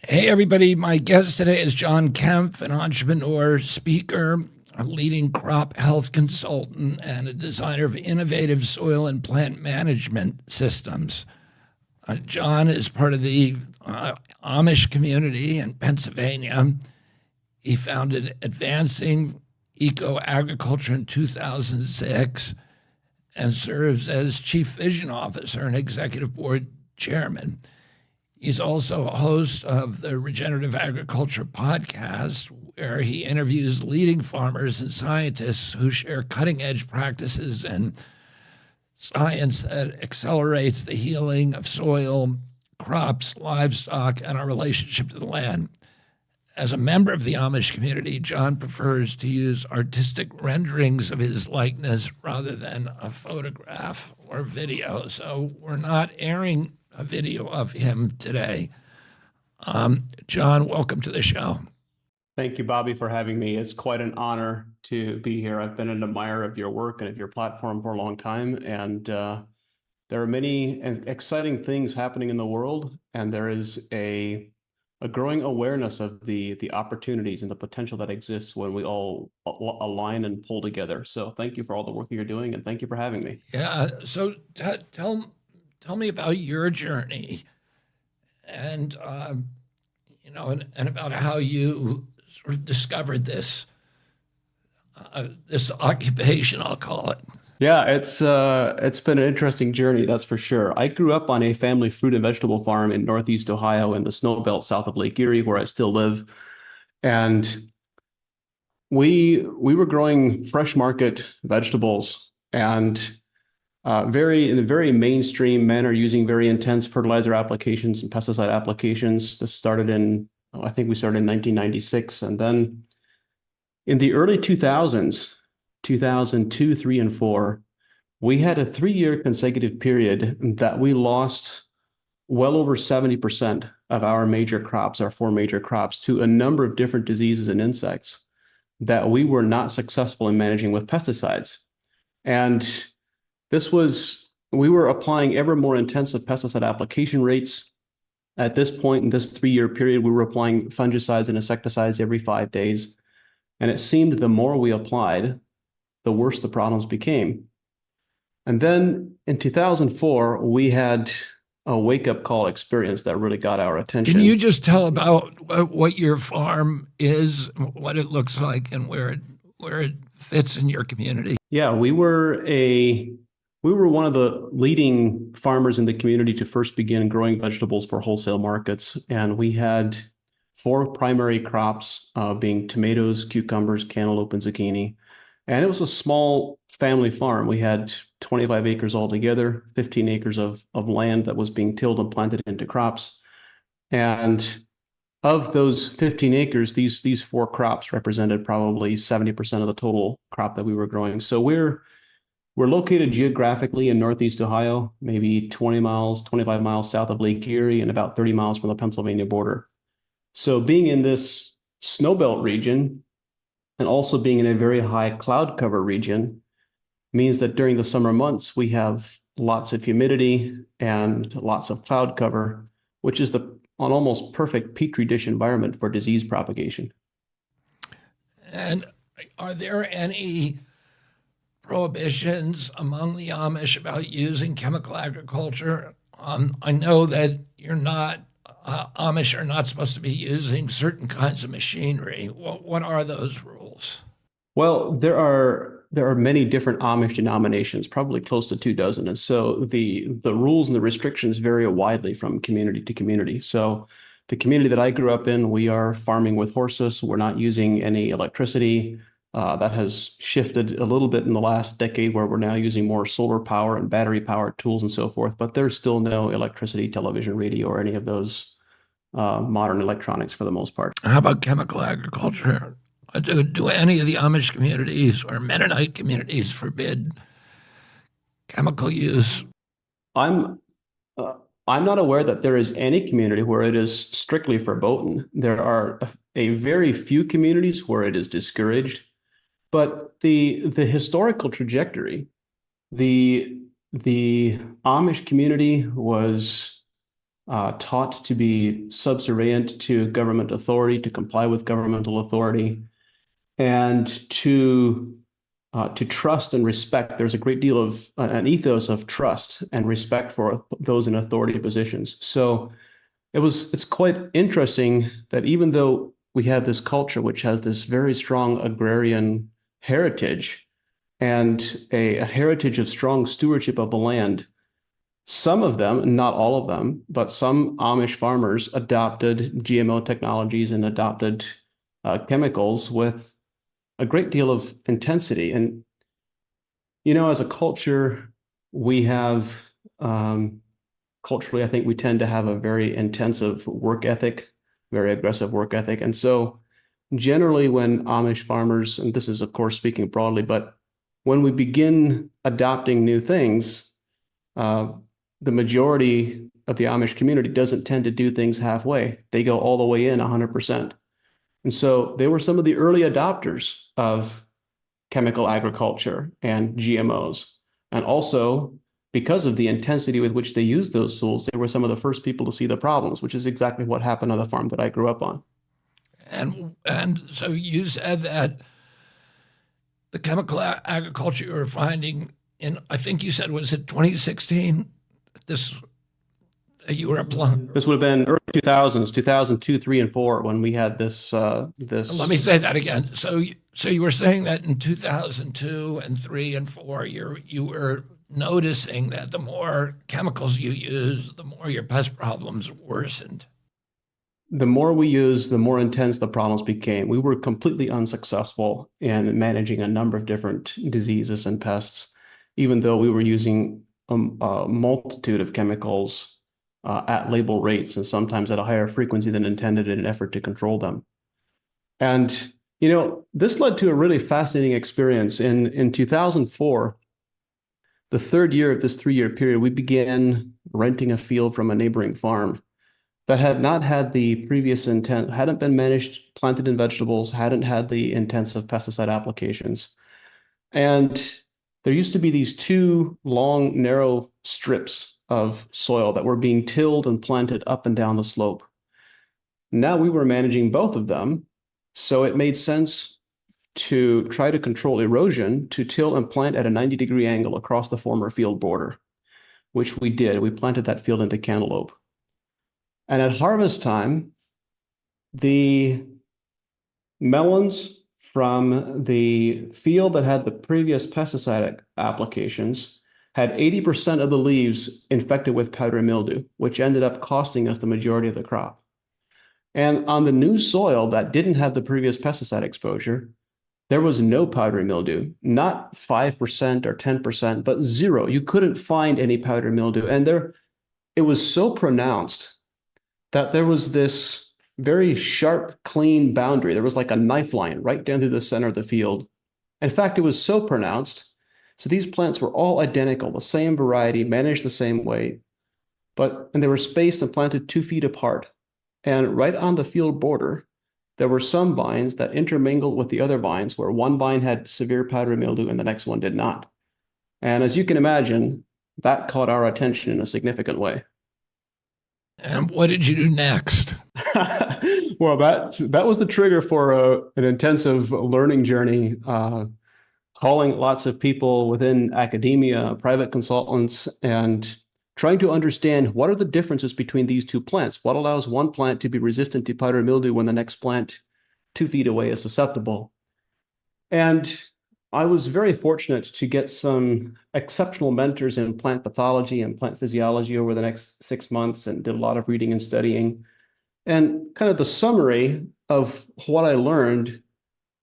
Hey, everybody. My guest today is John Kempf, an entrepreneur, speaker, a leading crop health consultant, and a designer of innovative soil and plant management systems. John is part of the Amish community in Pennsylvania. He founded Advancing Ecoagriculture in 2006 and serves as Chief Vision Officer and Executive Board Chairman. He's also a host of the Regenerative Agriculture podcast, where he interviews leading farmers and scientists who share cutting edge practices and science that accelerates the healing of soil, crops, livestock, and our relationship to the land. As a member of the Amish community, John prefers to use artistic renderings of his likeness rather than a photograph or video. So we're not airing a video of him today. John, welcome to the show. Thank you, Bobby, for having me. It's quite an honor to be here. I've been an admirer of your work and of your platform for a long time, and there are many exciting things happening in the world, and there is a growing awareness of the opportunities and the potential that exists when we all align and pull together. So thank you for all the work you're doing, and thank you for having me. Yeah, so tell me about your journey and and about how you sort of discovered this occupation, I'll call it. Yeah, it's been an interesting journey, that's for sure. I grew up on a family fruit and vegetable farm in Northeast Ohio in the snow belt south of Lake Erie, where I still live. And we were growing fresh market vegetables and in a very mainstream manner, using very intense fertilizer applications and pesticide applications. This started I think we started in 1996. And then in the early 2000s, 2002, 3, and 4, we had a 3-year consecutive period that we lost well over 70% of our major crops, our 4 major crops, to a number of different diseases and insects that we were not successful in managing with pesticides. And we were applying ever more intensive pesticide application rates. At this point in this 3-year period, we were applying fungicides and insecticides every 5 days. And it seemed the more we applied, the worse the problems became. And then in 2004, we had a wake-up call experience that really got our attention. Can you just tell about what your farm is, what it looks like, and where it fits in your community? Yeah, we were one of the leading farmers in the community to first begin growing vegetables for wholesale markets. And we had 4 primary crops, being tomatoes, cucumbers, cantaloupe, and zucchini. And it was a small family farm. We had 25 acres altogether, 15 acres of land that was being tilled and planted into crops. And of those 15 acres, these 4 crops represented probably 70% of the total crop that we were growing. So we're located geographically in Northeast Ohio, maybe 20 miles, 25 miles south of Lake Erie, and about 30 miles from the Pennsylvania border. So being in this snowbelt region and also being in a very high cloud cover region means that during the summer months, we have lots of humidity and lots of cloud cover, which is an almost perfect petri dish environment for disease propagation. And are there any prohibitions among the Amish about using chemical agriculture? I know that Amish are not supposed to be using certain kinds of machinery. What are those rules? Well, there are many different Amish denominations, probably close to 24, and so the rules and the restrictions vary widely from community to community. So the community that I grew up in, we are farming with horses. We're not using any electricity. That has shifted a little bit in the last decade, where we're now using more solar power and battery powered tools and so forth, but there's still no electricity, television, radio, or any of those modern electronics for the most part. How about chemical agriculture? Do any of the Amish communities or Mennonite communities forbid chemical use? I'm not aware that there is any community where it is strictly verboten. There are a very few communities where it is discouraged. But the historical trajectory, the Amish community was taught to be subservient to government authority, to comply with governmental authority, and to trust and respect. There's a great deal of an ethos of trust and respect for those in authority positions. So it's quite interesting that even though we have this culture which has this very strong agrarian heritage and a heritage of strong stewardship of the land, some of them, not all of them, but some Amish farmers adopted GMO technologies and adopted chemicals with a great deal of intensity. And, as a culture, we have, culturally, I think we tend to have a very intensive work ethic, very aggressive work ethic. And so generally when Amish farmers, and this is of course speaking broadly, but when we begin adopting new things, the majority of the Amish community doesn't tend to do things halfway. They go all the way in 100%. And so they were some of the early adopters of chemical agriculture and GMOs. And also, because of the intensity with which they used those tools, they were some of the first people to see the problems, which is exactly what happened on the farm that I grew up on. And so you said that the chemical agriculture you were finding in, I think you said, was it 2016? This you were applying. This would have been early 2000s, 2002, 3, and 4 when we had this. Let me say that again. So you were saying that in 2002 and 3 and 4, you were noticing that the more chemicals you use, the more your pest problems worsened. The more we used, the more intense the problems became. We were completely unsuccessful in managing a number of different diseases and pests, even though we were using a multitude of chemicals at label rates and sometimes at a higher frequency than intended in an effort to control them. And, this led to a really fascinating experience. In 2004, the third year of this 3-year period, we began renting a field from a neighboring farm that had not had the previous intent, hadn't been managed, planted in vegetables, hadn't had the intensive pesticide applications. And there used to be these 2 long, narrow strips of soil that were being tilled and planted up and down the slope. Now we were managing both of them, so it made sense to try to control erosion, to till and plant at a 90-degree angle across the former field border, which we did. We planted that field into cantaloupe. And at harvest time, the melons from the field that had the previous pesticide applications had 80% of the leaves infected with powdery mildew, which ended up costing us the majority of the crop. And on the new soil that didn't have the previous pesticide exposure, there was no powdery mildew, not 5% or 10%, but 0. You couldn't find any powdery mildew. And it was so pronounced that there was this very sharp, clean boundary. There was like a knife line right down through the center of the field. In fact, it was so pronounced. So these plants were all identical, the same variety, managed the same way, and they were spaced and planted 2 feet apart. And right on the field border, there were some vines that intermingled with the other vines, where one vine had severe powdery mildew and the next one did not. And as you can imagine, that caught our attention in a significant way. And what did you do next? Well, that was the trigger for an intensive learning journey, calling lots of people within academia, private consultants, and trying to understand what are the differences between these 2 plants. What allows one plant to be resistant to powdery mildew when the next plant 2 feet away is susceptible? And I was very fortunate to get some exceptional mentors in plant pathology and plant physiology over the next 6 months, and did a lot of reading and studying. And kind of the summary of what I learned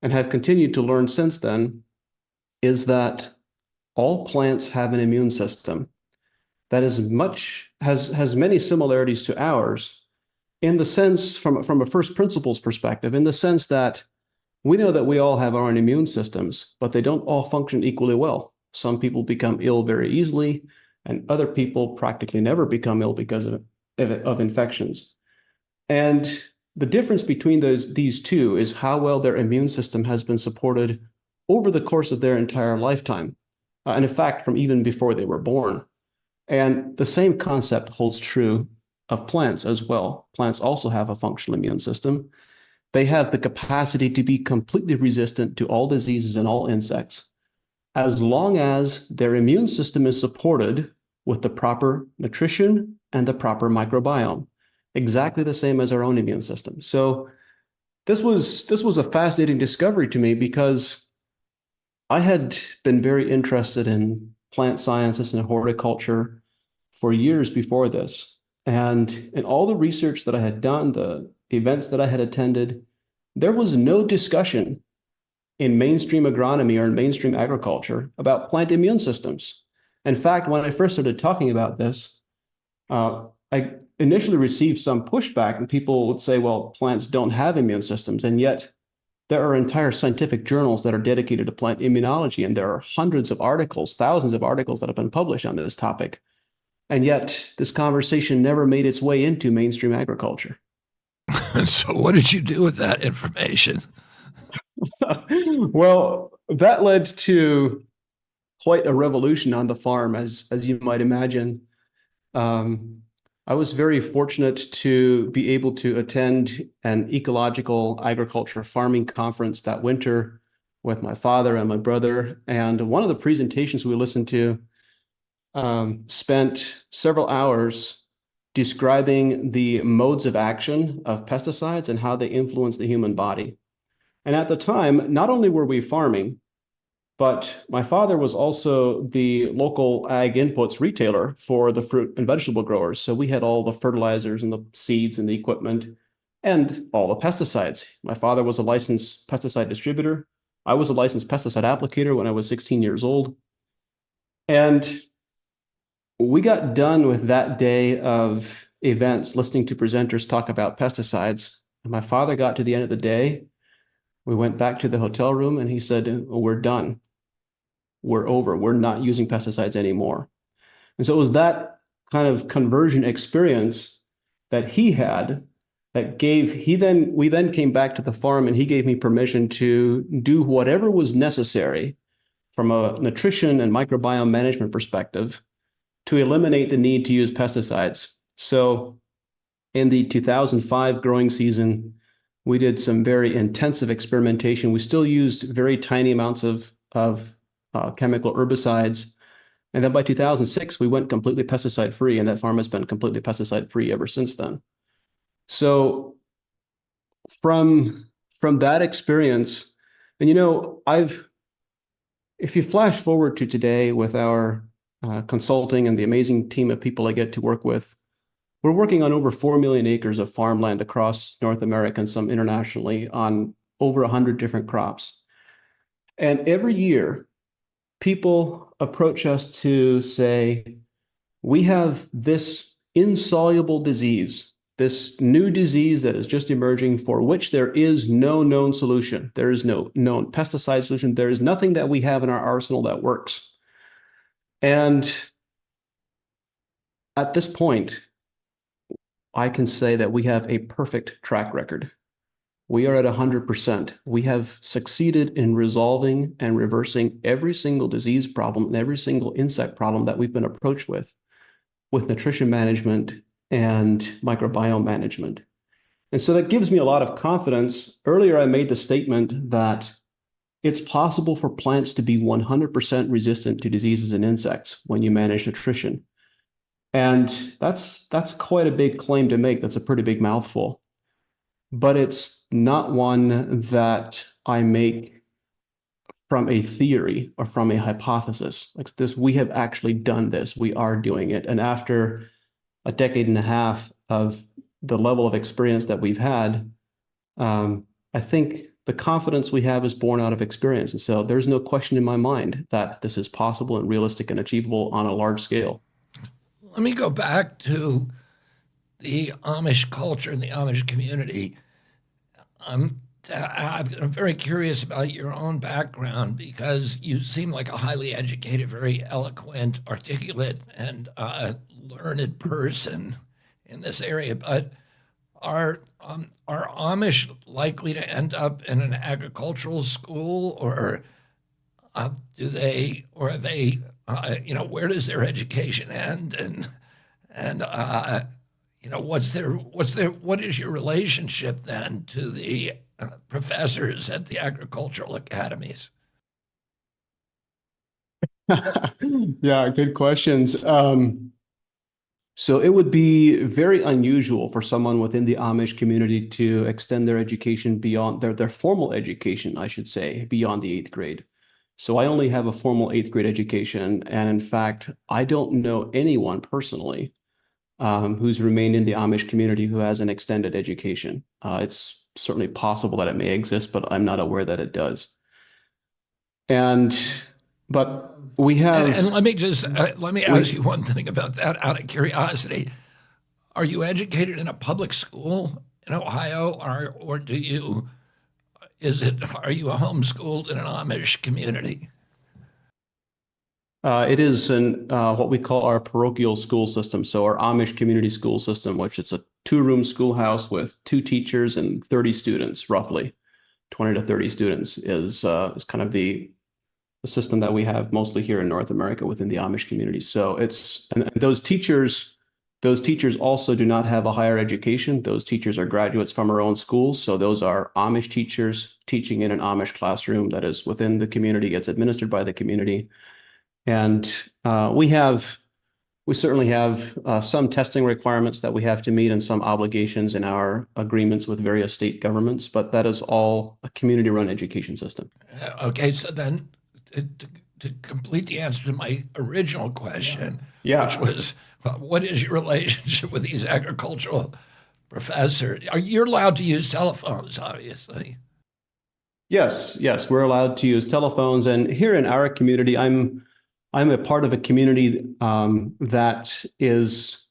and have continued to learn since then is that all plants have an immune system that has many similarities to ours, in the sense, from a first principles perspective, in the sense that we know that we all have our own immune systems, but they don't all function equally well. Some people become ill very easily, and other people practically never become ill because of infections. And the difference between these 2 is how well their immune system has been supported over the course of their entire lifetime, and in fact, from even before they were born. And the same concept holds true of plants as well. Plants also have a functional immune system. They have the capacity to be completely resistant to all diseases and all insects, as long as their immune system is supported with the proper nutrition and the proper microbiome, exactly the same as our own immune system. So this was a fascinating discovery to me because I had been very interested in plant sciences and horticulture for years before this. And in all the research that I had done, the events that I had attended, there was no discussion in mainstream agronomy or in mainstream agriculture about plant immune systems. In fact, when I first started talking about this, I initially received some pushback, and people would say, well, plants don't have immune systems. And yet, there are entire scientific journals that are dedicated to plant immunology, and there are hundreds of articles, thousands of articles that have been published on this topic. And yet, this conversation never made its way into mainstream agriculture. So, what did you do with that information? Well, that led to quite a revolution on the farm, as you might imagine. Um, I was very fortunate to be able to attend an ecological agriculture farming conference that winter with my father and my brother. And one of the presentations we listened to spent several hours describing the modes of action of pesticides and how they influence the human body. And at the time, not only were we farming, but my father was also the local ag inputs retailer for the fruit and vegetable growers. So we had all the fertilizers and the seeds and the equipment and all the pesticides. My father was a licensed pesticide distributor. I was a licensed pesticide applicator when I was 16 years old. And we got done with that day of events, listening to presenters talk about pesticides. And my father got to the end of the day. We went back to the hotel room and he said, we're done. We're over. We're not using pesticides anymore. And so it was that kind of conversion experience that he had that we then came back to the farm and he gave me permission to do whatever was necessary from a nutrition and microbiome management perspective to eliminate the need to use pesticides. So in the 2005 growing season, we did some very intensive experimentation. We still used very tiny amounts of chemical herbicides. And then by 2006, we went completely pesticide free, and that farm has been completely pesticide free ever since then. So from that experience, and if you flash forward to today with our consulting and the amazing team of people I get to work with, we're working on over 4 million acres of farmland across North America and some internationally on over 100 different crops. And every year, people approach us to say, we have this insoluble disease, this new disease that is just emerging for which there is no known solution. There is no known pesticide solution. There is nothing that we have in our arsenal that works. And at this point, I can say that we have a perfect track record. We are at 100%. We have succeeded in resolving and reversing every single disease problem and every single insect problem that we've been approached with nutrition management and microbiome management. And so that gives me a lot of confidence. Earlier, I made the statement that it's possible for plants to be 100% resistant to diseases and insects when you manage nutrition. And that's quite a big claim to make. That's a pretty big mouthful. But it's not one that I make from a theory or from a hypothesis. Like this, we have actually done this. We are doing it. And after a decade and a half of the level of experience that we've had, I think the confidence we have is born out of experience. And so there's no question in my mind that this is possible and realistic and achievable on a large scale. Let me go back to the Amish culture and the Amish community. I'm very curious about your own background because you seem like a highly educated, very eloquent, articulate, and learned person in this area. But are Amish likely to end up in an agricultural school, or are they, where does their education end? And what is your relationship then to the professors at the agricultural academies? Yeah, good questions. So it would be very unusual for someone within the Amish community to extend their education beyond their formal education, I should say, beyond the eighth grade. So I only have a formal eighth grade education, and in fact, I don't know anyone personally who's remained in the Amish community who has an extended education. It's certainly possible that it may exist, but I'm not aware that it does. And but we And have let me ask we you one thing about that out of curiosity. Are you educated in a public school in Ohio, or are you homeschooled in an Amish community? It is what we call our parochial school system. So our Amish community school system, which it's a two-room schoolhouse with two teachers and 30 students, roughly 20 to 30 students, is kind of the system that we have mostly here in North America within the Amish community. So and those teachers also do not have a higher education. Those teachers are graduates from our own schools. So those are Amish teachers teaching in an Amish classroom that is within the community, it's administered by the community. And we certainly have some testing requirements that we have to meet and some obligations in our agreements with various state governments, but that is all a community-run education system. Okay, so then to, to complete the answer to my original question, which Yeah. was, what is your relationship with these agricultural professors? Are you allowed to use telephones, obviously? Yes, we're allowed to use telephones. And here in our community, I'm a part of a community that is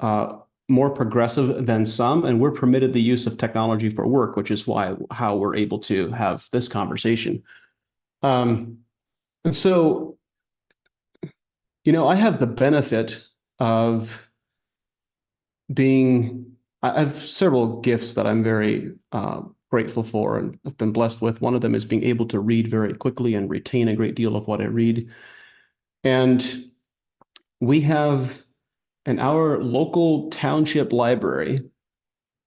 more progressive than some, and we're permitted the use of technology for work, which is how we're able to have this conversation. And so, I have the benefit of I have several gifts that I'm very grateful for and have been blessed with. One of them is being able to read very quickly and retain a great deal of what I read. And we have, and our local township library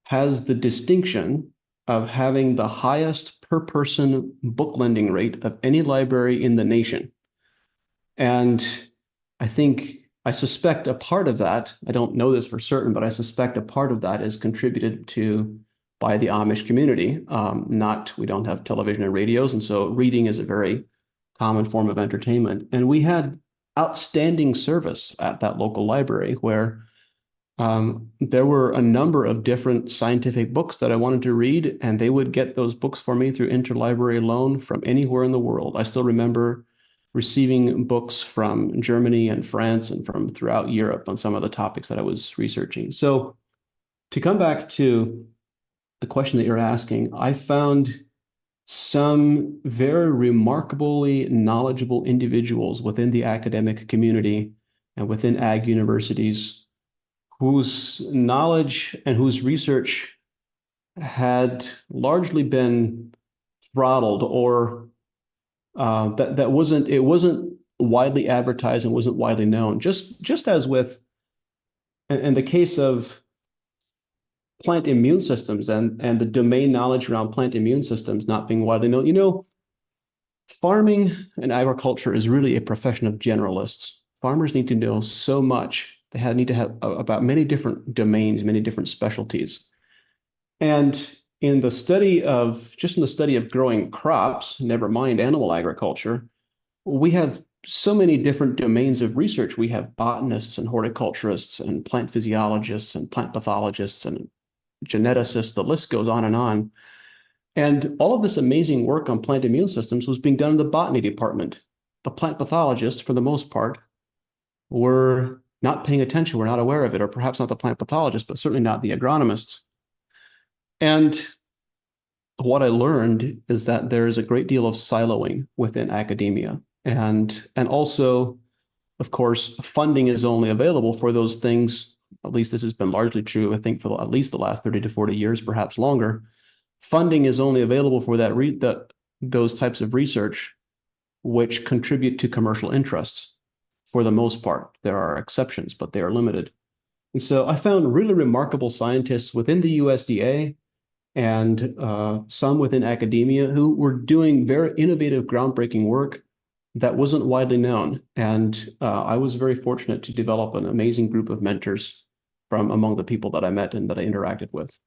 has the distinction of having the highest per person book lending rate of any library in the nation. And I suspect a part of that, I don't know this for certain, but I suspect a part of that is contributed to by the Amish community. We don't have television and radios, and so reading is a very common form of entertainment. And we had outstanding service at that local library where there were a number of different scientific books that I wanted to read, and they would get those books for me through interlibrary loan from anywhere in the world. I still remember receiving books from Germany and France and from throughout Europe on some of the topics that I was researching. So to come back to the question that you're asking, I found some very remarkably knowledgeable individuals within the academic community and within ag universities whose knowledge and whose research had largely been throttled, or it wasn't widely advertised and wasn't widely known. Just as with in the case of plant immune systems and the domain knowledge around plant immune systems not being widely known. Farming and agriculture is really a profession of generalists. Farmers need to know so much. They need to have about many different domains, many different specialties. And in the study of growing crops, never mind animal agriculture, we have so many different domains of research. We have botanists and horticulturists and plant physiologists and plant pathologists and geneticists, the list goes on and on. And all of this amazing work on plant immune systems was being done in the botany department. The plant pathologists, for the most part, were not paying attention, were not aware of it, or perhaps not the plant pathologists, but certainly not the agronomists. And what I learned is that there is a great deal of siloing within academia. And also, of course, funding is only available for those things. At least this has been largely true, I think, for at least the last 30 to 40 years, perhaps longer. Funding is only available for those types of research which contribute to commercial interests for the most part. There are exceptions, but they are limited. And so I found really remarkable scientists within the USDA and some within academia who were doing very innovative, groundbreaking work that wasn't widely known. And I was very fortunate to develop an amazing group of mentors from among the people that I met and that I interacted with.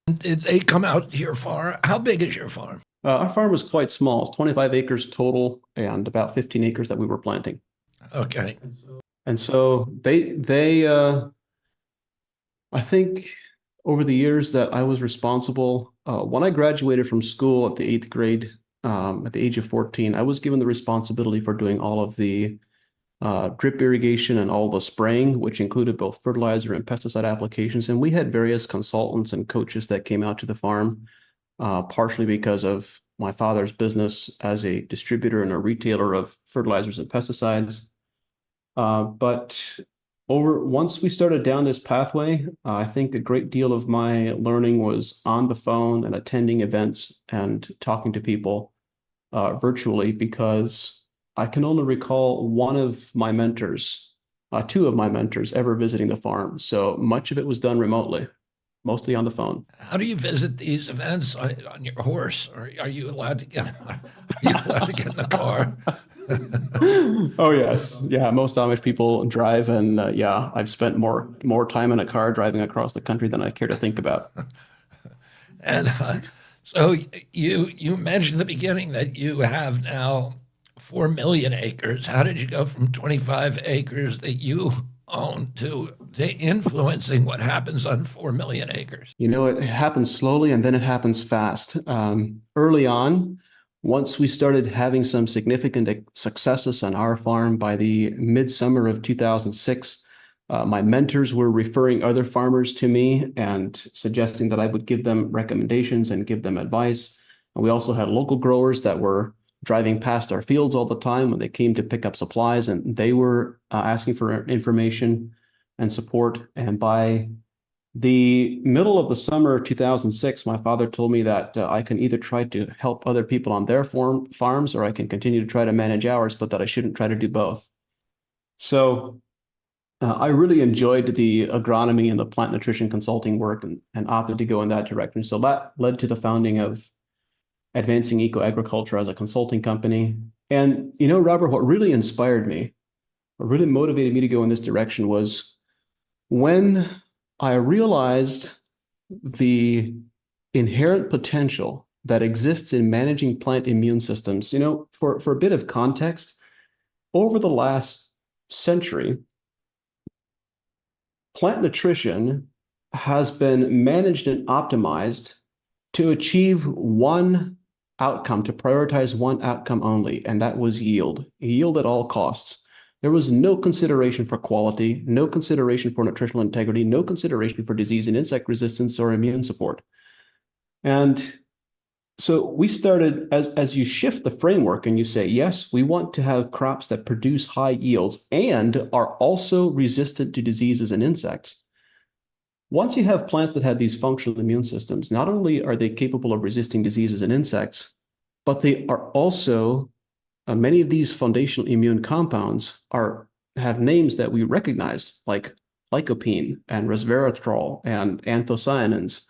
Did they come out to your farm? How big is your farm? Our farm was quite small. It's 25 acres total and about 15 acres that we were planting. Okay. And so I think over the years that I was responsible, when I graduated from school at the 8th grade, at the age of 14, I was given the responsibility for doing all of the drip irrigation and all the spraying, which included both fertilizer and pesticide applications. And we had various consultants and coaches that came out to the farm, partially because of my father's business as a distributor and a retailer of fertilizers and pesticides. But once we started down this pathway, I think a great deal of my learning was on the phone and attending events and talking to people virtually, because I can only recall one of my mentors, two of my mentors ever visiting the farm. So much of it was done remotely, mostly on the phone. How do you visit these events on your horse? Or are you allowed to get? Are you allowed to get in the car? Oh yes, yeah. Most Amish people drive, and yeah, I've spent more time in a car driving across the country than I care to think about. And so you mentioned at the beginning that you have now 4 million acres. How did you go from 25 acres that you own to influencing what happens on 4 million acres? You know, it happens slowly and then it happens fast. Early on, once we started having some significant successes on our farm by the midsummer of 2006, my mentors were referring other farmers to me and suggesting that I would give them recommendations and give them advice. And we also had local growers that were driving past our fields all the time when they came to pick up supplies, and they were asking for information and support. And by the middle of the summer of 2006, my father told me that I can either try to help other people on their farms, or I can continue to try to manage ours, but that I shouldn't try to do both. So I really enjoyed the agronomy and the plant nutrition consulting work, and opted to go in that direction. So that led to the founding of Advancing Ecoagriculture as a consulting company. And, you know, Robert, what really inspired me, what really motivated me to go in this direction was when I realized the inherent potential that exists in managing plant immune systems. You know, for a bit of context, over the last century, plant nutrition has been managed and optimized to achieve one outcome, to prioritize one outcome only, and that was yield at all costs. There was no consideration for quality, no consideration for nutritional integrity, no consideration for disease and insect resistance or immune support. And so we started, as you shift the framework and you say, yes, we want to have crops that produce high yields and are also resistant to diseases and insects. Once you have plants that have these functional immune systems, not only are they capable of resisting diseases and insects, but they are also, many of these foundational immune compounds have names that we recognize, like lycopene and resveratrol and anthocyanins.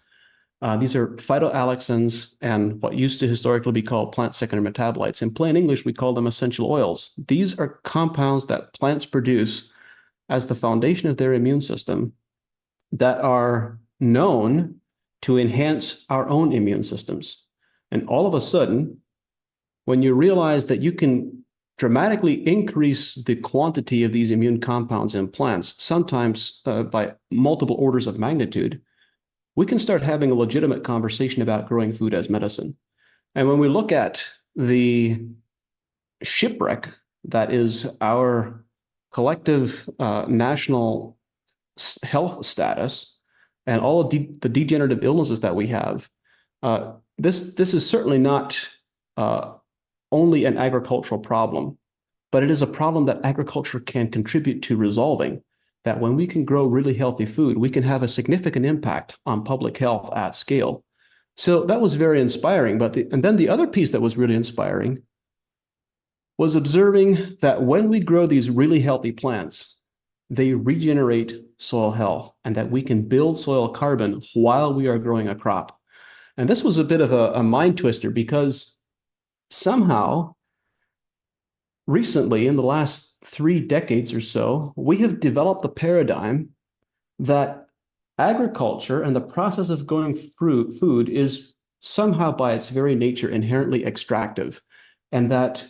These are phytoalexins and what used to historically be called plant secondary metabolites. In plain English, we call them essential oils. These are compounds that plants produce as the foundation of their immune system that are known to enhance our own immune systems. And all of a sudden, when you realize that you can dramatically increase the quantity of these immune compounds in plants, sometimes by multiple orders of magnitude, we can start having a legitimate conversation about growing food as medicine. And when we look at the shipwreck that is our collective national health status and all of the degenerative illnesses that we have, this is certainly not only an agricultural problem, but it is a problem that agriculture can contribute to resolving. That when we can grow really healthy food, we can have a significant impact on public health at scale. So that was very inspiring. And then the other piece that was really inspiring was observing that when we grow these really healthy plants, they regenerate soil health and that we can build soil carbon while we are growing a crop. And this was a bit of a mind twister because somehow recently, in the last 3 decades or so, we have developed the paradigm that agriculture and the process of growing food is somehow by its very nature inherently extractive, and that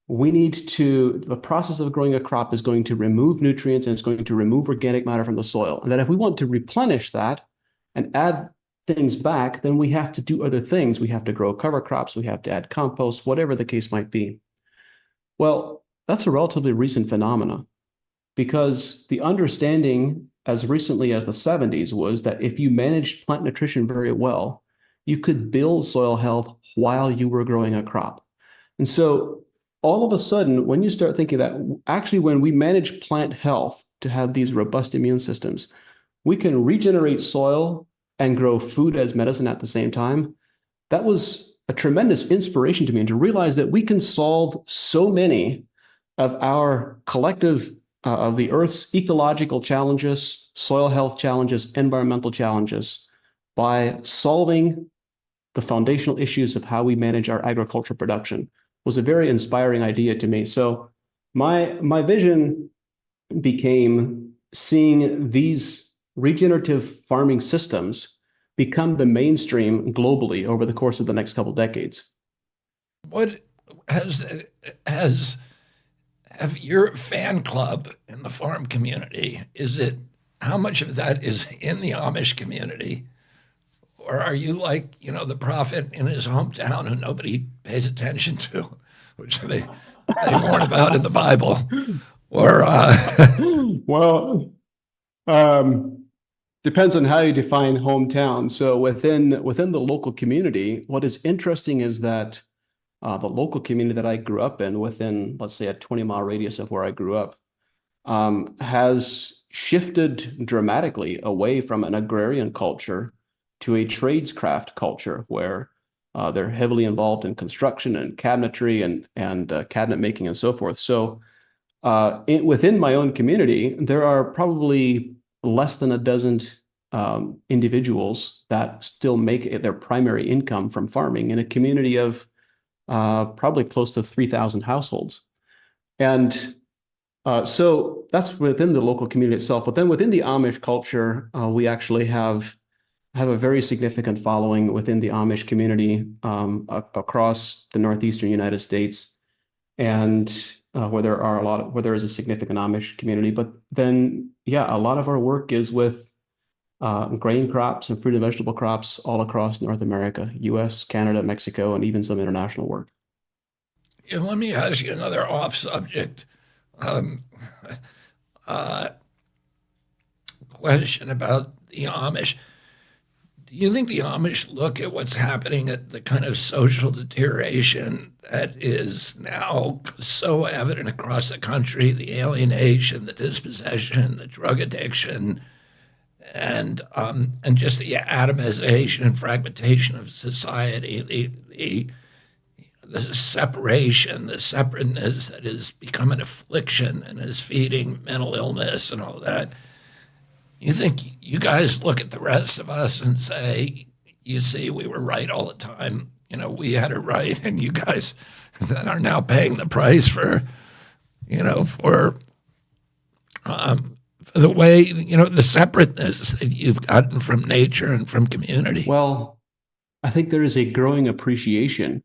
the process of growing a crop is going to remove nutrients and it's going to remove organic matter from the soil. And that if we want to replenish that and add things back, then we have to do other things. We have to grow cover crops, we have to add compost, whatever the case might be. Well, that's a relatively recent phenomenon because the understanding as recently as the 70s was that if you managed plant nutrition very well, you could build soil health while you were growing a crop. And so all of a sudden, when you start thinking that actually when we manage plant health to have these robust immune systems, we can regenerate soil and grow food as medicine at the same time. That was a tremendous inspiration to me, and to realize that we can solve so many of our collective of the Earth's ecological challenges, soil health challenges, environmental challenges by solving the foundational issues of how we manage our agriculture production was a very inspiring idea to me. So my vision became seeing these regenerative farming systems become the mainstream globally over the course of the next couple of decades. What has has have your fan club in the farm community? How much of that is in the Amish community? Or are you like, the prophet in his hometown who nobody pays attention to, which they warn about in the Bible? Or Well, depends on how you define hometown. So within the local community, what is interesting is that the local community that I grew up in, within, let's say, a 20-mile radius of where I grew up, has shifted dramatically away from an agrarian culture to a tradescraft culture where they're heavily involved in construction and cabinetry and cabinet making and so forth. So within my own community, there are probably less than a dozen individuals that still make their primary income from farming in a community of probably close to 3,000 households. And so that's within the local community itself. But then within the Amish culture, we actually have a very significant following within the Amish community across the northeastern United States, and where there is a significant Amish community. But then, yeah, a lot of our work is with grain crops and fruit and vegetable crops all across North America, US, Canada, Mexico, and even some international work. let me ask you another off subject um, uh, question about the Amish. Do you think the Amish look at what's happening at the kind of social deterioration that is now so evident across the country, the alienation, the dispossession, the drug addiction, and just the atomization and fragmentation of society, the separation, the separateness that has become an affliction and is feeding mental illness and all that? You think you guys look at the rest of us and say, you see, we were right all the time. We had it right, and you guys that are now paying the price for the way, the separateness that you've gotten from nature and from community. Well, I think there is a growing appreciation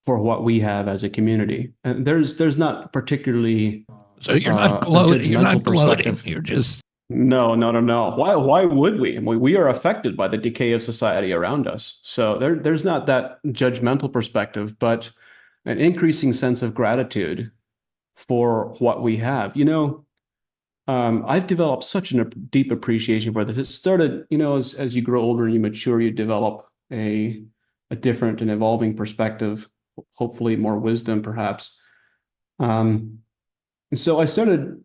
for what we have as a community. And there's not particularly So you're not a gloating. You're not judgmental gloating. perspective. You're just No, no, no, no. Why would we? We are affected by the decay of society around us. So there's not that judgmental perspective, but an increasing sense of gratitude for what we have. I've developed such a deep appreciation for this. It started, as you grow older and you mature, you develop a different and evolving perspective, hopefully more wisdom, perhaps. And so I started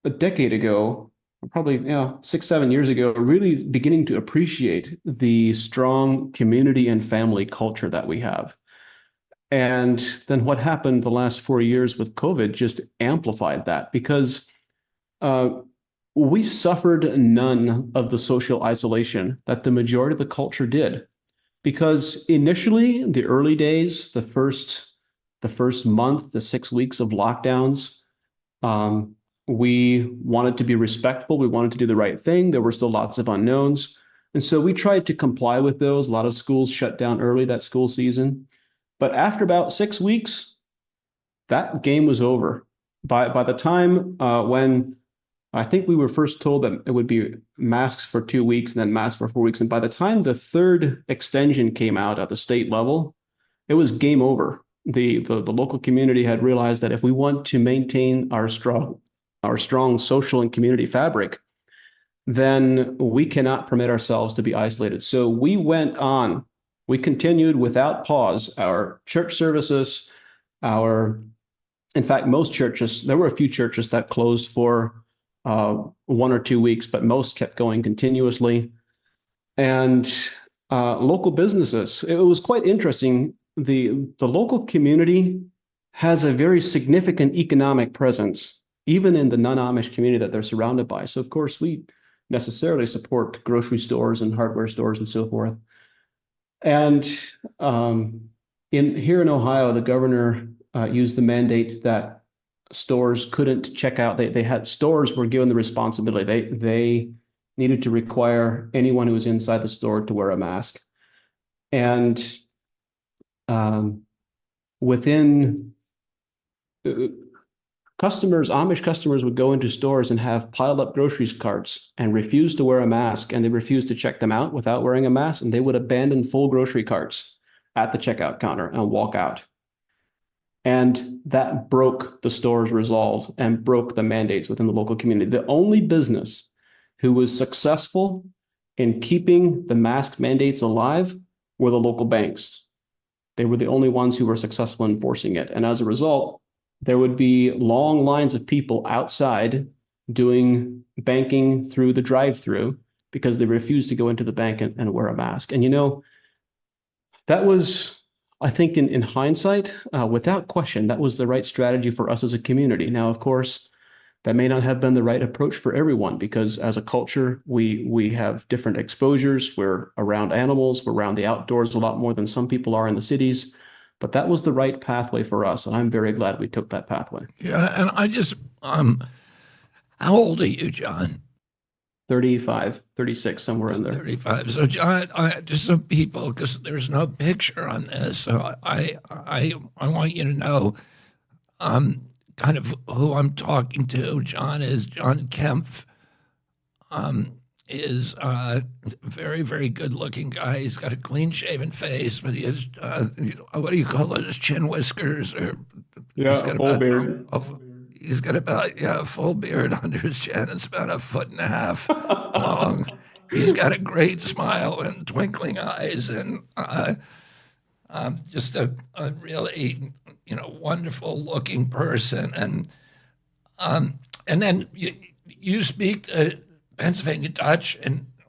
a decade ago, probably 6, 7 years ago, really beginning to appreciate the strong community and family culture that we have. And then what happened the last 4 years with COVID just amplified that, because we suffered none of the social isolation that the majority of the culture did. Because initially, the early days, the first month, the 6 weeks of lockdowns, um, we wanted to be respectful. We wanted to do the right thing. There were still lots of unknowns. And so we tried to comply with those. A lot of schools shut down early that school season. But after about 6 weeks, that game was over. By the time when I think we were first told that it would be masks for 2 weeks and then masks for 4 weeks. And by the time the third extension came out at the state level, it was game over. The local community had realized that if we want to maintain our strong social and community fabric, then we cannot permit ourselves to be isolated. So we continued without pause our church services, in fact, most churches, there were a few churches that closed for 1 or 2 weeks, but most kept going continuously. And local businesses, it was quite interesting. The local community has a very significant economic presence, even in the non-Amish community that they're surrounded by. So, of course, we necessarily support grocery stores and hardware stores and so forth. And here in Ohio, the governor used the mandate that stores couldn't check out. Stores were given the responsibility. They needed to require anyone who was inside the store to wear a mask. And within Amish customers would go into stores and have piled up groceries carts and refuse to wear a mask, and they refused to check them out without wearing a mask, and they would abandon full grocery carts at the checkout counter and walk out. And that broke the store's resolve and broke the mandates within the local community. The only business who was successful in keeping the mask mandates alive were the local banks. They were the only ones who were successful in enforcing it. And as a result, there would be long lines of people outside doing banking through the drive-through because they refused to go into the bank and wear a mask. And that was, I think in hindsight, without question, that was the right strategy for us as a community. Now, of course, that may not have been the right approach for everyone, because as a culture, we have different exposures. We're around animals, we're around the outdoors a lot more than some people are in the cities. But that was the right pathway for us, and I'm very glad we took that pathway. Yeah, and I just, how old are you, John? 35, 36, somewhere in there. 35. So, John, just some people, because there's no picture on this, so I want you to know kind of who I'm talking to. John is John Kempf. Is a very, very good-looking guy. He's got a clean-shaven face, but he has, what do you call it, his chin whiskers? Or Yeah, full beard. He's got about, a full beard under his chin. It's about 1.5 feet long. He's got a great smile and twinkling eyes, and just a really, wonderful-looking person. And then you speak Pennsylvania Dutch,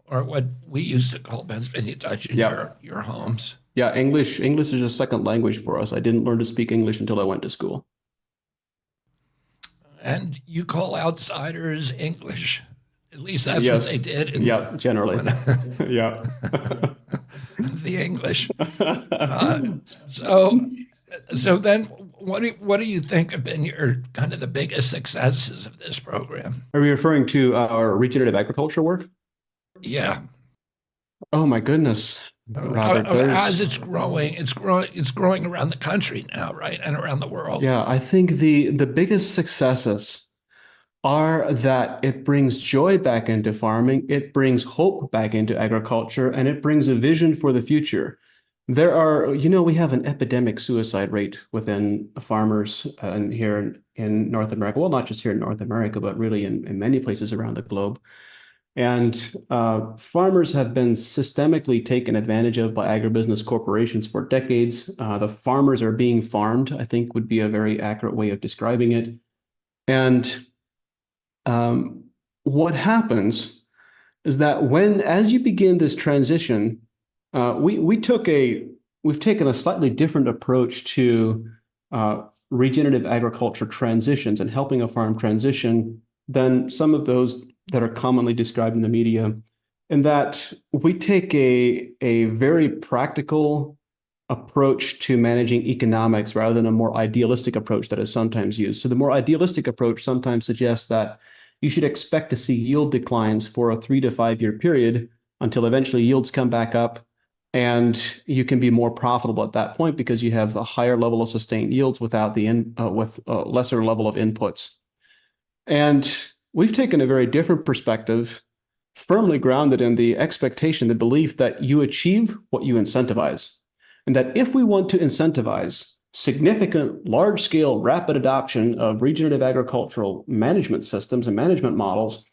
or what we used to call Pennsylvania Dutch in your homes. Yeah, English is a second language for us. I didn't learn to speak English until I went to school. And you call outsiders English. At least that's Yes. what they did. Generally. Yeah. The English. So then, what do you think have been your kind of the biggest successes of this program? Are we referring to our regenerative agriculture work? Yeah. Oh my goodness, Robert. As it's growing around the country now, right, and around the world. Yeah, I think the biggest successes are that it brings joy back into farming, it brings hope back into agriculture, and it brings a vision for the future. We have an epidemic suicide rate within farmers here in North America. Well, not just here in North America, but really in many places around the globe. And farmers have been systemically taken advantage of by agribusiness corporations for decades. The farmers are being farmed, I think would be a very accurate way of describing it. And what happens is that as you begin this transition, we've taken a slightly different approach to regenerative agriculture transitions and helping a farm transition than some of those that are commonly described in the media, in that we take a very practical approach to managing economics rather than a more idealistic approach that is sometimes used. So the more idealistic approach sometimes suggests that you should expect to see yield declines for a 3 to 5 year period until eventually yields come back up and you can be more profitable at that point because you have a higher level of sustained yields without with a lesser level of inputs. And we've taken a very different perspective, firmly grounded in the expectation, the belief that you achieve what you incentivize. And that if we want to incentivize significant, large-scale, rapid adoption of regenerative agricultural management systems and management models,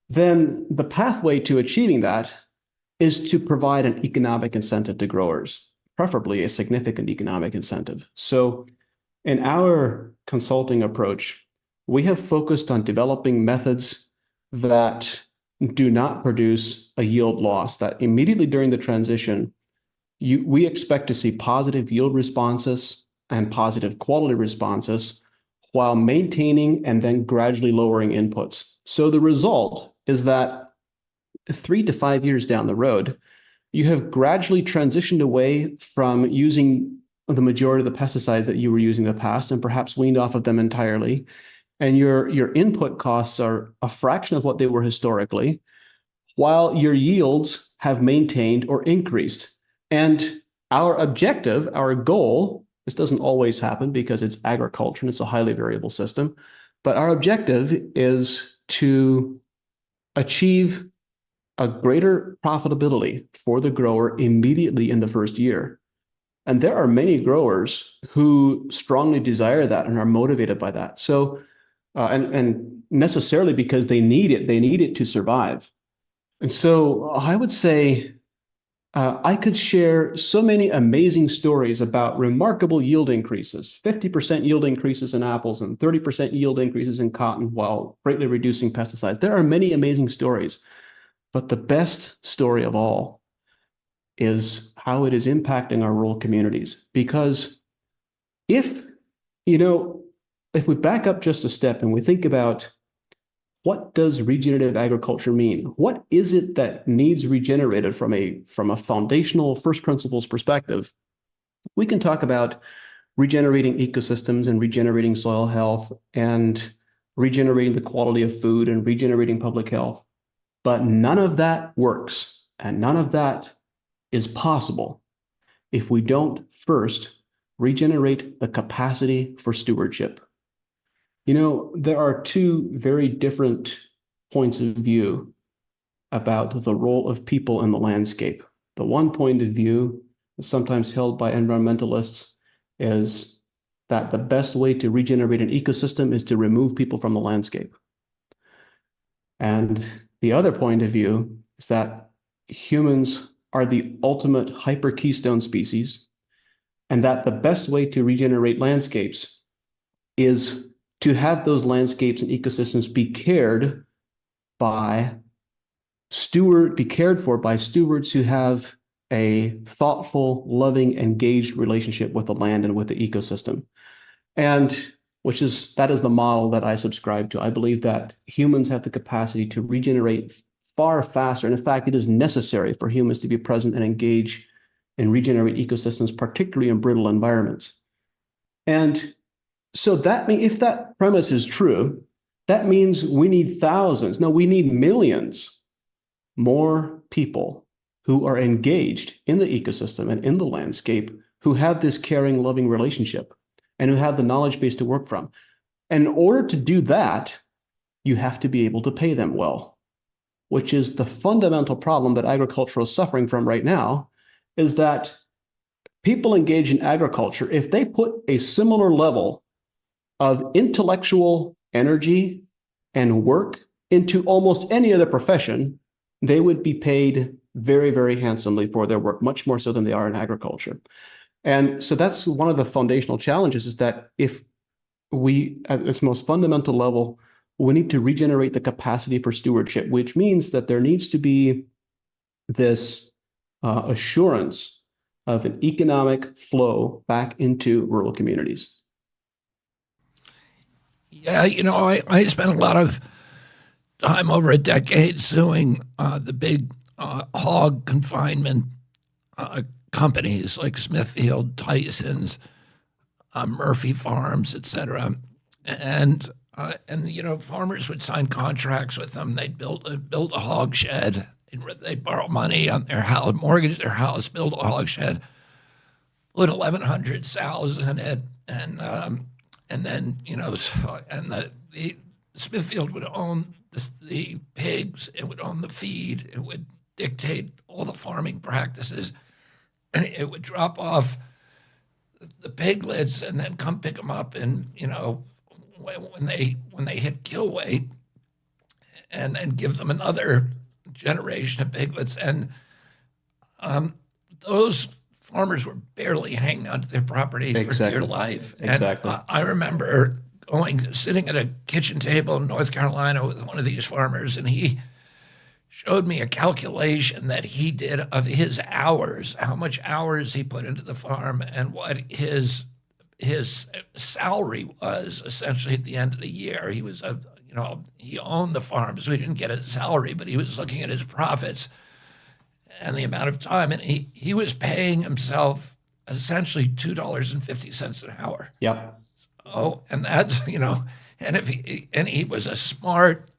then the pathway to achieving that is to provide an economic incentive to growers, preferably a significant economic incentive. So in our consulting approach, we have focused on developing methods that do not produce a yield loss, that immediately during the transition, we expect to see positive yield responses and positive quality responses while maintaining and then gradually lowering inputs. So the result is that 3 to 5 years down the road, you have gradually transitioned away from using the majority of the pesticides that you were using in the past and perhaps weaned off of them entirely. And your input costs are a fraction of what they were historically, while your yields have maintained or increased. And our objective, our goal, this doesn't always happen because it's agriculture and it's a highly variable system, but our objective is to achieve a greater profitability for the grower immediately in the first year. And there are many growers who strongly desire that and are motivated by that. So, and necessarily because they need it to survive. And so I would say I could share so many amazing stories about remarkable yield increases, 50% yield increases in apples and 30% yield increases in cotton while greatly reducing pesticides. There are many amazing stories, but the best story of all is how it is impacting our rural communities. Because if we back up just a step and we think about what does regenerative agriculture mean? What is it that needs regenerated from a foundational first principles perspective? We can talk about regenerating ecosystems and regenerating soil health and regenerating the quality of food and regenerating public health. But none of that works and none of that is possible if we don't first regenerate the capacity for stewardship. There are two very different points of view about the role of people in the landscape. The one point of view, sometimes held by environmentalists, is that the best way to regenerate an ecosystem is to remove people from the landscape. And the other point of view is that humans are the ultimate hyper-keystone species, and that the best way to regenerate landscapes is to have those landscapes and ecosystems be cared for by stewards who have a thoughtful, loving, engaged relationship with the land and with the ecosystem. And that is the model that I subscribe to. I believe that humans have the capacity to regenerate far faster. And in fact, it is necessary for humans to be present and engage and regenerate ecosystems, particularly in brittle environments. And so if that premise is true, that means we need thousands, no, we need millions more people who are engaged in the ecosystem and in the landscape, who have this caring, loving relationship and who have the knowledge base to work from. And in order to do that, you have to be able to pay them well, which is the fundamental problem that agriculture is suffering from right now, is that people engaged in agriculture, if they put a similar level of intellectual energy and work into almost any other profession, they would be paid very, very handsomely for their work, much more so than they are in agriculture. And so that's one of the foundational challenges, is that if we, at its most fundamental level, we need to regenerate the capacity for stewardship, which means that there needs to be this assurance of an economic flow back into rural communities. Yeah, I spent a lot of time over a decade suing the big hog confinement companies like Smithfield, Tyson's, Murphy Farms, etc. And farmers would sign contracts with them. They'd build a hog shed. They'd borrow money on their house, mortgage their house, build a hog shed, put 1,100 sows in it, and then the Smithfield would own the pigs. It would own the feed. It would dictate all the farming practices. And it would drop off the piglets and then come pick them up, and when they hit kill weight, and then give them another generation of piglets. And those farmers were barely hanging on to their property for dear life. Exactly. And I remember sitting at a kitchen table in North Carolina with one of these farmers, and he showed me a calculation that he did of his hours, how much hours he put into the farm, and what his salary was essentially at the end of the year. He was he owned the farm, so he didn't get a salary, but he was looking at his profits and the amount of time, and he was paying himself essentially $2.50 an hour. Yep. Oh, and that's and he was a smart,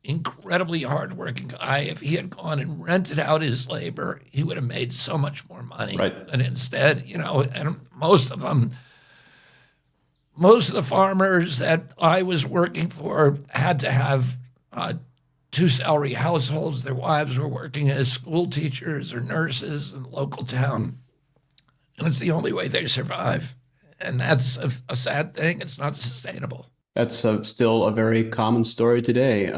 incredibly hardworking guy. If he had gone and rented out his labor, he would have made so much more money. Right. And instead, and most of the farmers that I was working for had to have two salary households. Their wives were working as school teachers or nurses in the local town. And it's the only way they survive. And that's a sad thing. It's not sustainable. That's still a very common story today.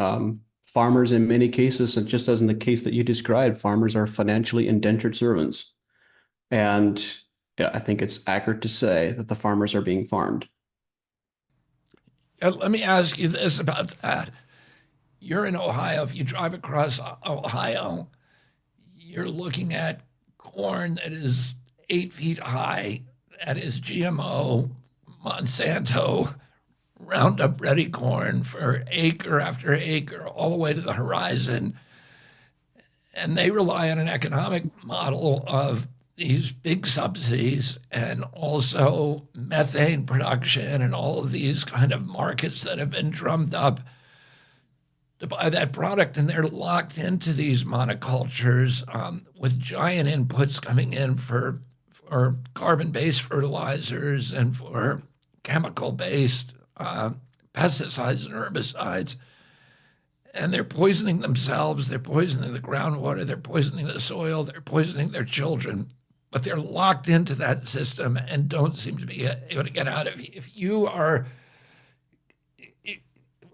Farmers, in many cases, and just as in the case that you described, farmers are financially indentured servants. And yeah, I think it's accurate to say that the farmers are being farmed. Let me ask you this about that. You're in Ohio. If you drive across Ohio, you're looking at corn that is 8 feet high, that is GMO, Monsanto, Roundup ready corn for acre after acre, all the way to the horizon. And they rely on an economic model of these big subsidies and also methane production and all of these kind of markets that have been drummed up to buy that product. And they're locked into these monocultures with giant inputs coming in for carbon-based fertilizers and for chemical-based pesticides and herbicides. And they're poisoning themselves, they're poisoning the groundwater, they're poisoning the soil, they're poisoning their children. But they're locked into that system and don't seem to be able to get out of it. If you are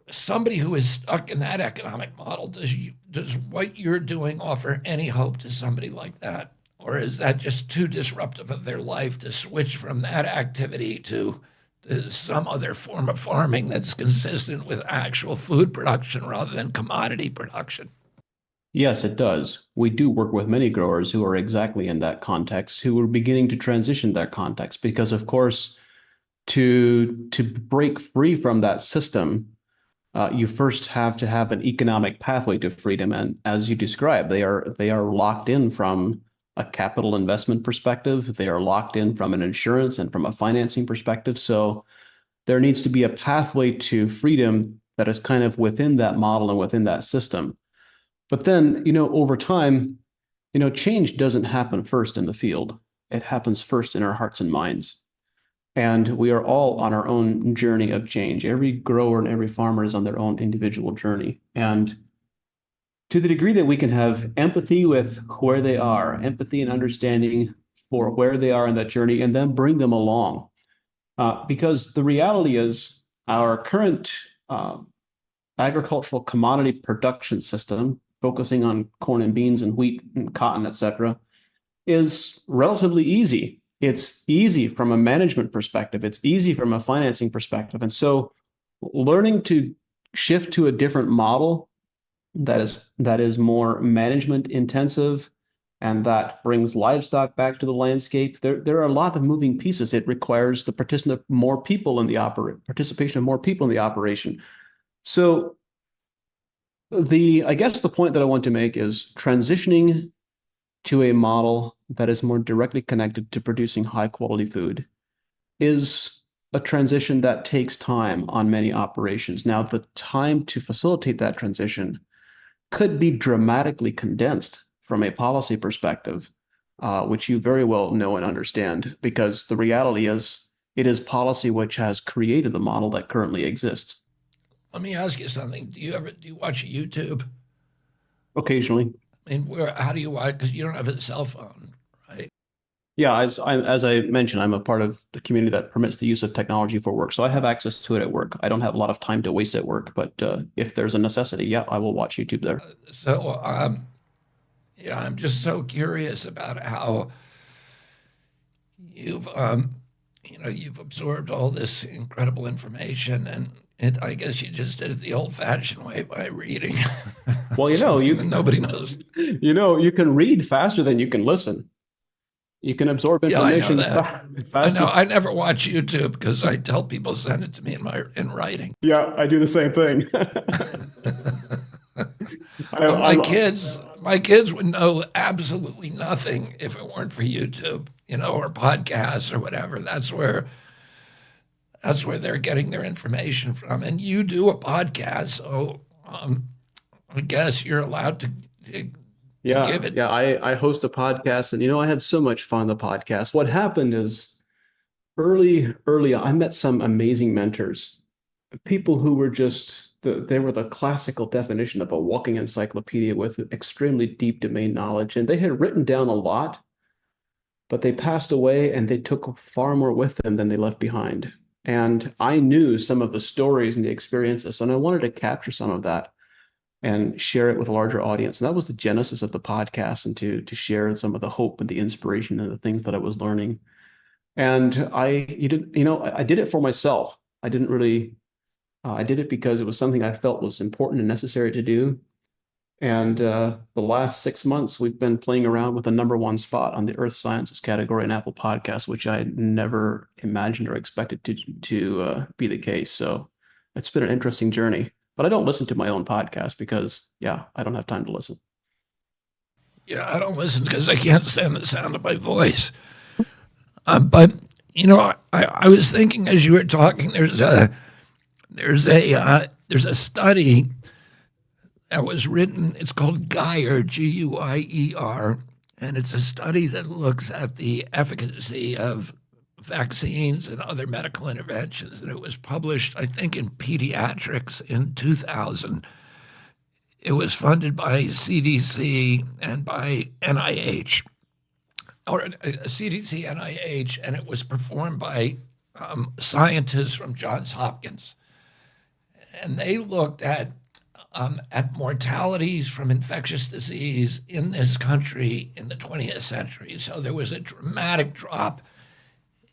somebody who is stuck in that economic model, does what you're doing offer any hope to somebody like that? Or is that just too disruptive of their life to switch from that activity to some other form of farming that's consistent with actual food production rather than commodity production? Yes, it does. We do work with many growers who are exactly in that context, who are beginning to transition that context, because of course, to break free from that system, you first have to have an economic pathway to freedom. And as you described, they are locked in from a capital investment perspective. They are locked in from an insurance and from a financing perspective. So there needs to be a pathway to freedom that is kind of within that model and within that system. But then, over time, change doesn't happen first in the field. It happens first in our hearts and minds. And we are all on our own journey of change. Every grower and every farmer is on their own individual journey. And to the degree that we can have empathy with where they are, empathy and understanding for where they are in that journey, and then bring them along. Because the reality is our current agricultural commodity production system, focusing on corn and beans and wheat and cotton, et cetera, is relatively easy. It's easy from a management perspective. It's easy from a financing perspective. And so learning to shift to a different model that is more management intensive and that brings livestock back to the landscape, there are a lot of moving pieces. It requires the participation of more people in the operation. So I guess the point that I want to make is transitioning to a model that is more directly connected to producing high quality food is a transition that takes time on many operations. Now, the time to facilitate that transition could be dramatically condensed from a policy perspective, which you very well know and understand, because the reality is it is policy which has created the model that currently exists. Let me ask you something. Do you watch YouTube? Occasionally. I mean, how do you watch? Because you don't have a cell phone, right? Yeah, as I mentioned, I'm a part of the community that permits the use of technology for work. So I have access to it at work. I don't have a lot of time to waste at work, but if there's a necessity, yeah, I will watch YouTube there. So, yeah, I'm just so curious about how you've, you've absorbed all this incredible information, and I guess you just did it the old-fashioned way by reading. Well, Something that nobody knows. you can read faster than you can listen. You can absorb Yeah, I know information that. I faster. know. I never watch YouTube because I tell people send it to me in writing. Yeah, I do the same thing. Well, I'm my kids would know absolutely nothing if it weren't for YouTube, or podcasts or whatever. That's where they're getting their information from. And you do a podcast, so I guess you're allowed to give it. yeah. I host a podcast, and I had so much fun on the podcast. What happened is early on, I met some amazing mentors, people who were they were the classical definition of a walking encyclopedia with extremely deep domain knowledge, and they had written down a lot, but they passed away and they took far more with them than they left behind. And I knew some of the stories and the experiences, and I wanted to capture some of that and share it with a larger audience. And that was the genesis of the podcast, and to share some of the hope and the inspiration and the things that I was learning. And I did it for myself. I didn't really, I did it because it was something I felt was important and necessary to do. And the last 6 months, we've been playing around with the #1 spot on the Earth Sciences category in Apple Podcasts, which I had never imagined or expected to be the case. So it's been an interesting journey. But I don't listen to my own podcast because, yeah, I don't have time to listen. Yeah, I don't listen because I can't stand the sound of my voice. But I was thinking as you were talking, there's a study that was written. It's called GUIER, GUIER, and it's a study that looks at the efficacy of vaccines and other medical interventions. And it was published, I think, in Pediatrics in 2000. It was funded by CDC and by NIH, or CDC, NIH, and it was performed by scientists from Johns Hopkins. And they looked at mortalities from infectious disease in this country in the 20th century. So there was a dramatic drop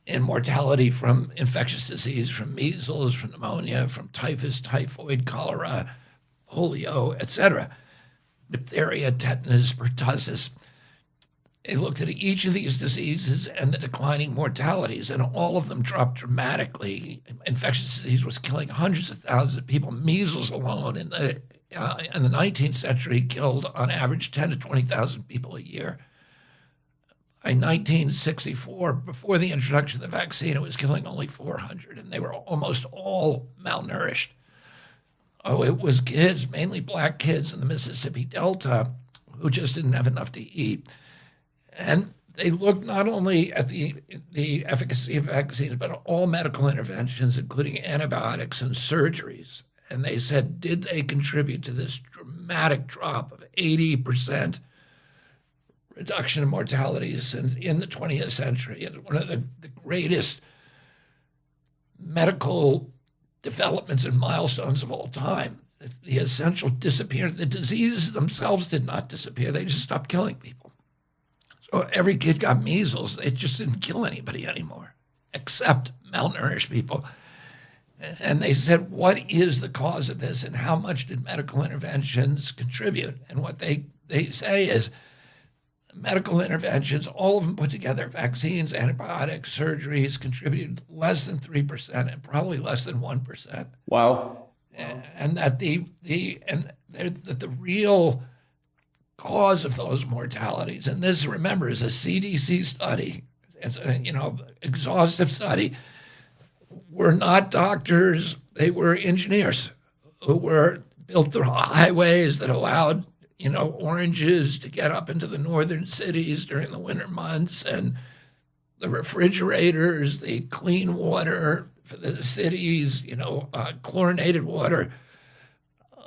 in mortality from infectious disease, from measles, from pneumonia, from typhus, typhoid, cholera, polio, etc., diphtheria, tetanus, pertussis. They looked at each of these diseases and the declining mortalities, and all of them dropped dramatically. Infectious disease was killing hundreds of thousands of people. Measles alone in the 19th century killed on average 10 to 20,000 people a year. In 1964, before the introduction of the vaccine, it was killing only 400, and they were almost all malnourished. Oh, it was kids, mainly black kids in the Mississippi Delta, who just didn't have enough to eat. And they looked not only at the efficacy of vaccines, but all medical interventions, including antibiotics and surgeries. And they said, did they contribute to this dramatic drop of 80% reduction in mortalities in the 20th century? And one of the greatest medical developments and milestones of all time. It's the essential disappearance. The diseases themselves did not disappear. They just stopped killing people. So every kid got measles. It just didn't kill anybody anymore, except malnourished people. And they said, what is the cause of this and how much did medical interventions contribute? And what they say is medical interventions, all of them put together, vaccines, antibiotics, surgeries, contributed less than 3% and probably less than 1%. Wow. And that that the real cause of those mortalities, and this, remember, is a CDC study, it's a, exhaustive study, were not doctors, they were engineers who were built the highways that allowed, oranges to get up into the northern cities during the winter months, and the refrigerators, the clean water for the cities, chlorinated water,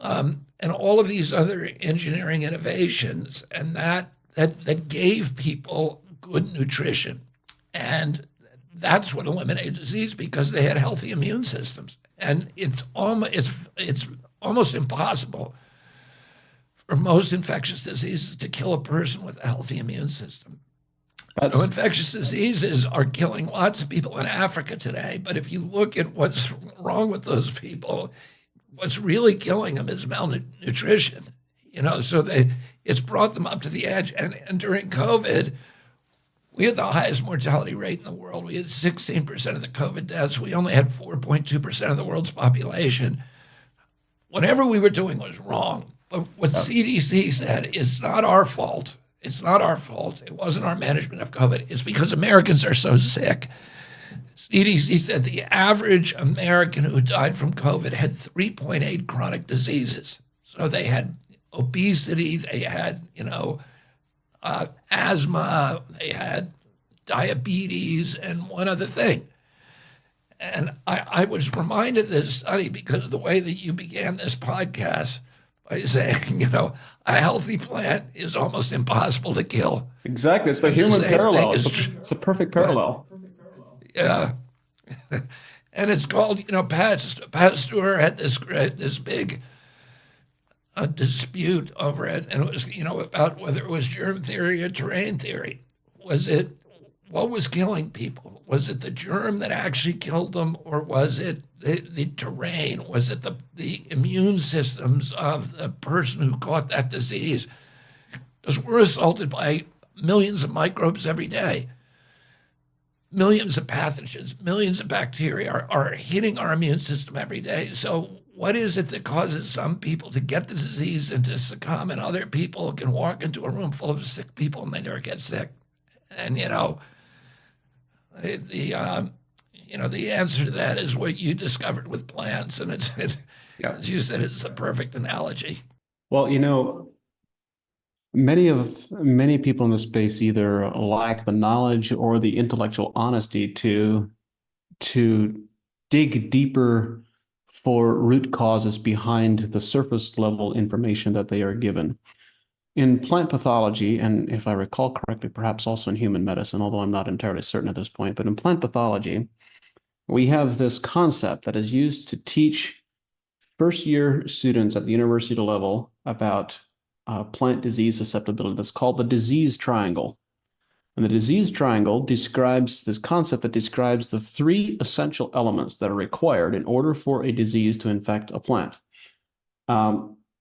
and all of these other engineering innovations, and that gave people good nutrition, and that's what eliminated disease because they had healthy immune systems, and it's almost impossible for most infectious diseases to kill a person with a healthy immune system. So infectious diseases are killing lots of people in Africa today, but if you look at what's wrong with those people, what's really killing them is malnutrition. So it's brought them up to the edge. And during COVID, we had the highest mortality rate in the world. We had 16% of the COVID deaths. We only had 4.2% of the world's population. Whatever we were doing was wrong. But what CDC said is not our fault. It's not our fault. It wasn't our management of COVID. It's because Americans are so sick. CDC said the average American who died from COVID had 3.8 chronic diseases. So they had obesity, they had, asthma, they had diabetes, and one other thing. And I was reminded of this study because the way that you began this podcast by saying, a healthy plant is almost impossible to kill. Exactly. It's the human parallel. It's a perfect parallel. Yeah. And it's called, Pasteur had this big dispute over it, and it was, about whether it was germ theory or terrain theory. What was killing people? Was it the germ that actually killed them, or was it the terrain? Was it the immune systems of the person who caught that disease? Because we're assaulted by millions of microbes every day. Millions of pathogens, millions of bacteria are hitting our immune system every day. So what is it that causes some people to get the disease and to succumb, and other people can walk into a room full of sick people and they never get sick? And, the answer to that is what you discovered with plants. And as you said, it's the perfect analogy. Well, many people in this space either lack the knowledge or the intellectual honesty to dig deeper for root causes behind the surface level information that they are given. In plant pathology, and if I recall correctly, perhaps also in human medicine, although I'm not entirely certain at this point, but in plant pathology, we have this concept that is used to teach first-year students at the university level about plant disease susceptibility. That's called the disease triangle. And the disease triangle describes this concept that describes the three essential elements that are required in order for a disease to infect a plant.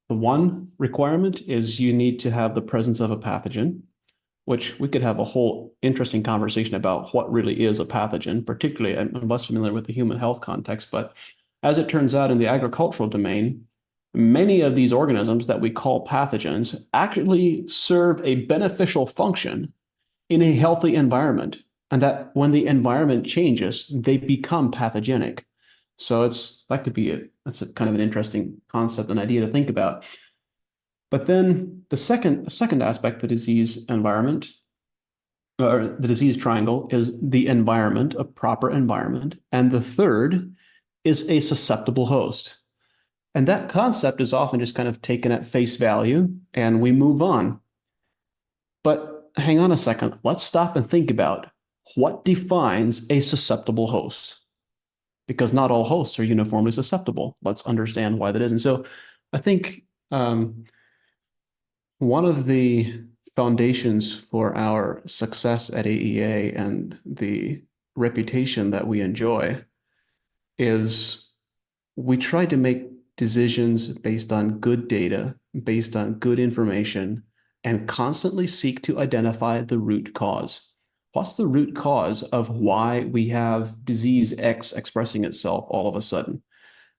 The one requirement is you need to have the presence of a pathogen, which we could have a whole interesting conversation about what really is a pathogen. Particularly, I'm less familiar with the human health context, but as it turns out in the agricultural domain, many of these organisms that we call pathogens actually serve a beneficial function in a healthy environment, and that when the environment changes, they become pathogenic. So that's a kind of an interesting concept and idea to think about. But then the second aspect of the disease environment, or the disease triangle, is the environment, a proper environment. And the third is a susceptible host. And that concept is often just kind of taken at face value and we move on. But hang on a second, let's stop and think about what defines a susceptible host. Because not all hosts are uniformly susceptible. Let's understand why that is. And so I think one of the foundations for our success at AEA and the reputation that we enjoy is we try to make decisions based on good data, based on good information, and constantly seek to identify the root cause. What's the root cause of why we have disease X expressing itself all of a sudden?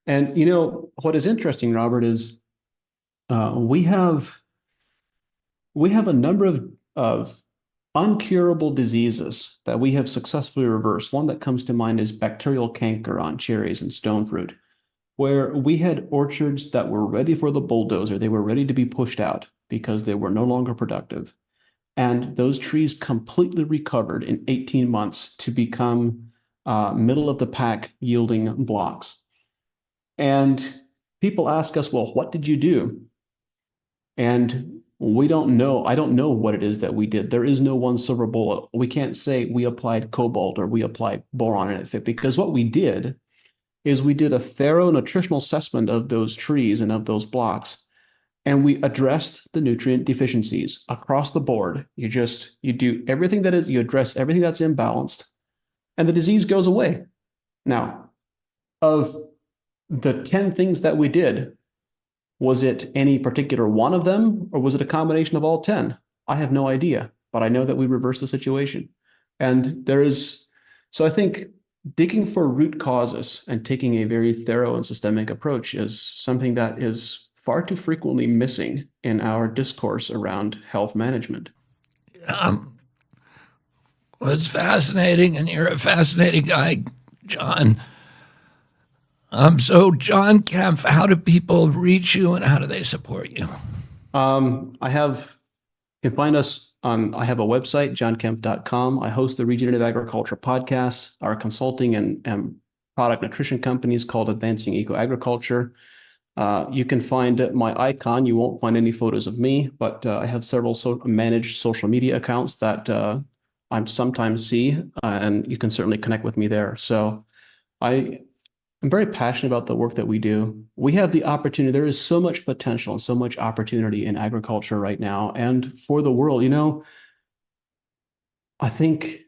And what is interesting, Robert, is We have a number of uncurable diseases that we have successfully reversed. One that comes to mind is bacterial canker on cherries and stone fruit, where we had orchards that were ready for the bulldozer. They were ready to be pushed out because they were no longer productive. And those trees completely recovered in 18 months to become middle of the pack yielding blocks. And people ask us, well, what did you do? And we don't know. I don't know what it is that we did. There is no one silver bullet. We can't say we applied cobalt or we applied boron and it fit, because what we did is we did a thorough nutritional assessment of those trees and of those blocks, and we addressed the nutrient deficiencies across the board. You do everything that is, you address everything that's imbalanced, and the disease goes away. Now, of the 10 things that we did, was it any particular one of them, or was it a combination of all 10? I have no idea, but I know that we reversed the situation. And so I think digging for root causes and taking a very thorough and systemic approach is something that is far too frequently missing in our discourse around health management. Well, it's fascinating, and you're a fascinating guy, John. So, John Kempf, how do people reach you and how do they support you? You can find us on, I have a website, johnkempf.com. I host the Regenerative Agriculture podcast. Our consulting and product nutrition company is called Advancing Ecoagriculture. You can find my icon. You won't find any photos of me, but I have several managed social media accounts that I sometimes see, and you can certainly connect with me there. So I'm very passionate about the work that we do. We have the opportunity. There is so much potential and so much opportunity in agriculture right now and for the world. I think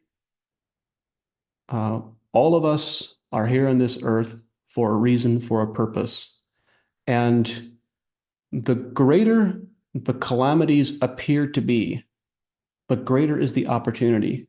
all of us are here on this earth for a reason, for a purpose. And the greater the calamities appear to be, the greater is the opportunity.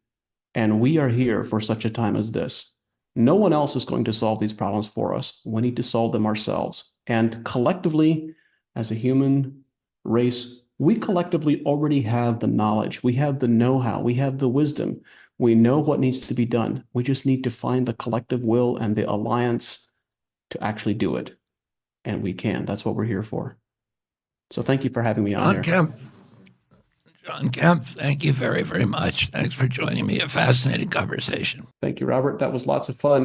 And we are here for such a time as this. No one else is going to solve these problems for us. We need to solve them ourselves. And collectively, as a human race, we collectively already have the knowledge. We have the know-how. We have the wisdom. We know what needs to be done. We just need to find the collective will and the alliance to actually do it. And we can. That's what we're here for. So thank you for having me on here. John Kempf, thank you very, very much. Thanks for joining me. A fascinating conversation. Thank you, Robert. That was lots of fun.